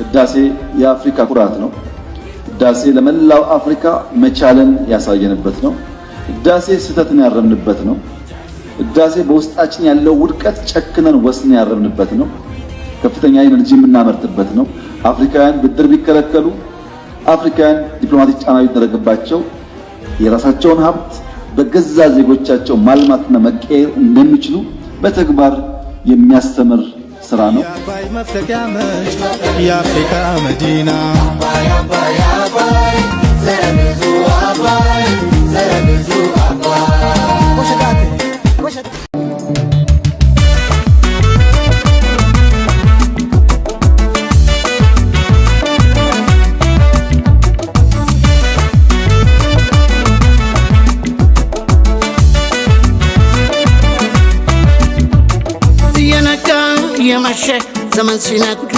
ህዳሴ የአፍሪካ ኩራት ነው። ህዳሴ ለመላው አፍሪካ መቻለን ያሳየንበት ነው። ህዳሴ ስህተትን ያረምንበት ነው። ህዳሴ በውስጣችን ያለው ውድቀት ጨክነን ወስነን ያረምንበት ነው። ከፍተኛ ኢነርጂ የምናመርትበት ነው። አፍሪካውያን ብድር ቢከለከሉ፣ አፍሪካውያን ዲፕሎማቲክ ጫና ቢደረግባቸው የራሳቸውን ሀብት በገዛ ዜጎቻቸው ማልማትና መቀየር እንደሚችሉ በተግባር የሚያስተምር ስራ ነው። የአፍሪካ መዲና የነጋ የመሸ ዘመን ሲነጉድ